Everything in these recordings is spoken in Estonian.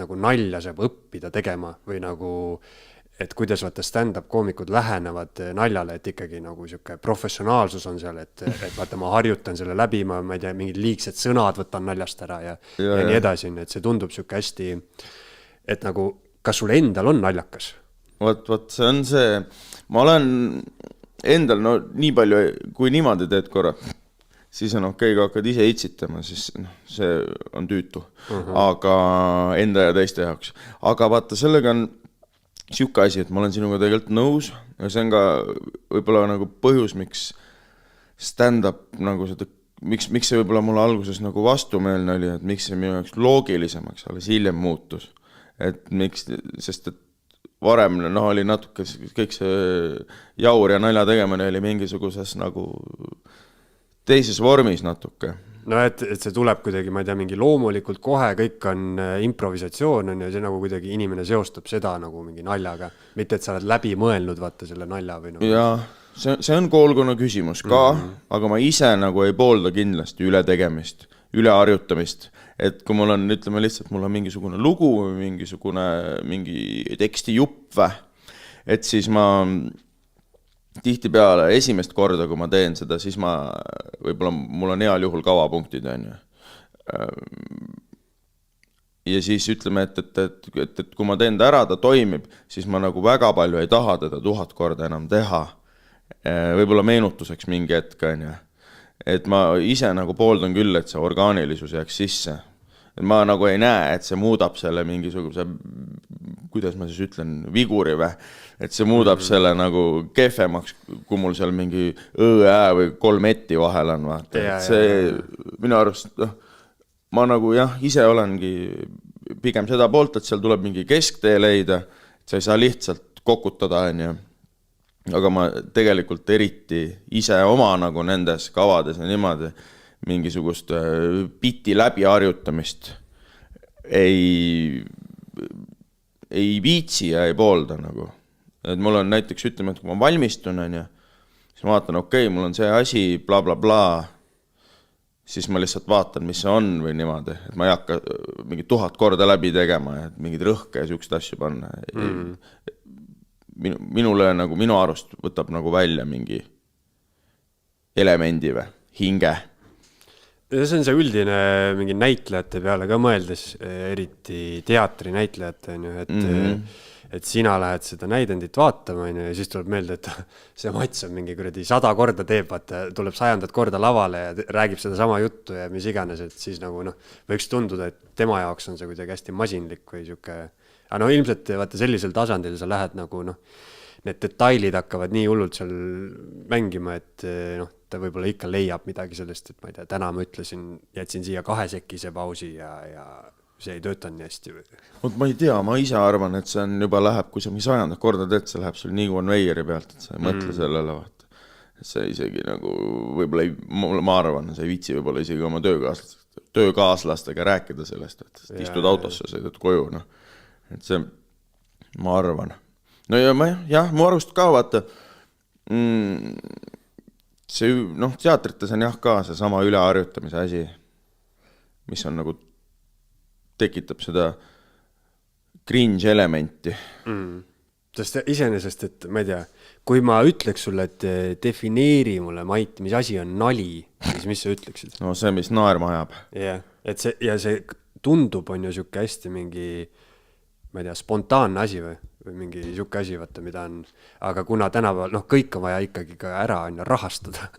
nagu nalja saab õppida tegema või nagu, et kuidas vaata stand-up koomikud lähenevad naljale, et ikkagi nagu siuke professionaalsus on seal, et vaata ma harjutan selle läbi, ma ei tea, mingid liigsed sõnad võtan naljast ära ja nii edasi, et see tundub siuke hästi, et nagu, kas sul endal on naljakas? Vot, see on see, ma olen endal, no nii palju, kui niimoodi teed korra, siis on okei, kui hakkad ise itsitama, siis see on tüütu, aga enda ja teiste jaoks. Aga vaata, sellega on siuke asi, et ma olen sinuga tegelikult nõus ja see on ka võib-olla nagu põhjus, miks stand-up nagu seda, miks see võib-olla mulle alguses nagu vastumeelne oli, et miks see minu jaoks loogilisemaks alles hiljem muutus. Et miks, sest et varem oli natuke kõik see jaur ja nalja tegemine oli mingisuguses nagu teises vormis natuke. No et see tuleb kuidagi, ma ei tea, mingi loomulikult kohe, kõik on improvisatsioon on ja see nagu kuidagi inimene seostab seda nagu mingi naljaga. Mitte, et sa oled läbi mõelnud vaata selle nalja või nagu. Ja see on koolkonna küsimus ka, aga ma ise nagu ei poolda kindlasti üle tegemist, üle harjutamist. Et kui mul on, ütleme lihtsalt, mul on mingisugune lugu või mingi teksti jupp või, et siis ma tihti peale esimest korda, kui ma teen seda, siis võib-olla mul on heal juhul kavapunktid, on ju. Ja siis ütleme, et kui ma teen ta ära, ta toimib, siis ma nagu väga palju ei taha teda 1000 korda enam teha. Võib-olla meenutuseks mingi hetk, on ju. Et ma ise nagu pooldan küll, et see orgaanilisus jääks sisse. Et ma nagu ei näe, et see muudab selle mingisuguse, kuidas ma siis ütlen, viguri või, et see muudab selle nagu kehvemaks, kui mul seal mingi või 3 etti vahel on, vaata. See minu arust, ma nagu ise olengi pigem seda poolt, et seal tuleb mingi kesktee leida, et sa ei saa lihtsalt kokutada, on ju. Aga ma tegelikult eriti ise oma nagu nendes kavades ja niimoodi mingisugust biti läbi harjutamist ei viitsi ja ei poolda nagu. Et mul on näiteks, ütleme, et kui ma valmistun, on ju, siis ma vaatan, okei, mul on see asi, bla, bla, bla, siis ma lihtsalt vaatan, mis see on või niimoodi, et ma ei hakka mingi 1000 korda läbi tegema, et mingid rõhke ja siukest asju panna. Minule nagu minu arust võtab nagu välja mingi elemendi või hinge. See on see üldine mingi näitlejate peale ka mõeldes, eriti teatri näitlejate, et sina lähed seda näidendit vaatama ja siis tuleb meelde, et see Mats on mingi 100 korda teeb, tuleb 100 korda lavale ja räägib seda sama juttu ja mis iganes, et siis nagu võiks tunduda, et tema jaoks on see kuidagi hästi masinlik või siuke. Aga ilmselt vaata sellisel tasandil sa lähed nagu need detailid hakkavad nii hullult seal mängima, et ta võib-olla ikka leiab midagi sellest, et ma ei tea, täna ma ütlesin, jätsin siia 2-sekise pausi ja see ei tööta nii hästi. Ma ei tea, ma ise arvan, et see on juba läheb, kui sa 100 korda teed, see läheb sul nii konveieri pealt, et sa ei mõtle sellele vaata. See isegi nagu, võib-olla ma arvan, see ei viitsi võib-olla isegi oma töökaaslastega rääkida sellest, et istud autosse, sõidad koju, et see, ma arvan. No ja mu arust ka, vaata, see, teatrites on ka see sama üleharjutamise asi, mis on nagu, tekitab seda cringe elementi. Sest iseenesest, et ma ei tea, kui ma ütleks sulle, et defineeri mulle, Mait, mis asi on nali, siis mis sa ütleksid? No see, mis naerma ajab. Ja see tundub on ju siuke hästi mingi, ma ei tea, spontaanne asi või mingi siuke asi, vaata, mida on, aga kuna tänapäeval, kõik on vaja ikkagi ka ära on ju rahastada,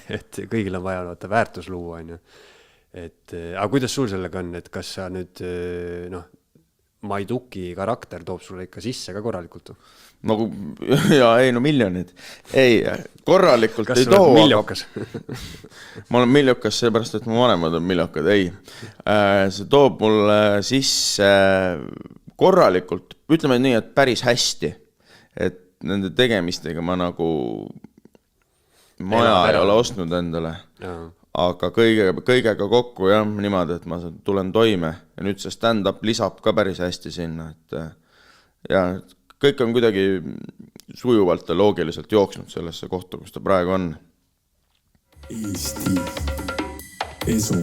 et kõigil on vaja vaata väärtus luua, on ju. Aga kuidas sul sellega on, et kas sa nüüd, Maiduki karakter toob sulle ikka sisse ka korralikult? Nagu, miljonid. Ei, korralikult kas ei too. Kas sul on miljokas? Ma olen miljokas seepärast, et mu vanemad on miljokad. Ei, see toob mulle sisse korralikult, ütleme nii, et päris hästi. Et nende tegemistega ma nagu maja ei ole ostnud endale. Aga kõigega kokku niimoodi, et ma tulen toime ja nüüd see stand-up lisab ka päris hästi sinna, et kõik on kuidagi sujuvalt ja loogiliselt jooksnud sellesse kohta, kus ta praegu on. Eesti Esu.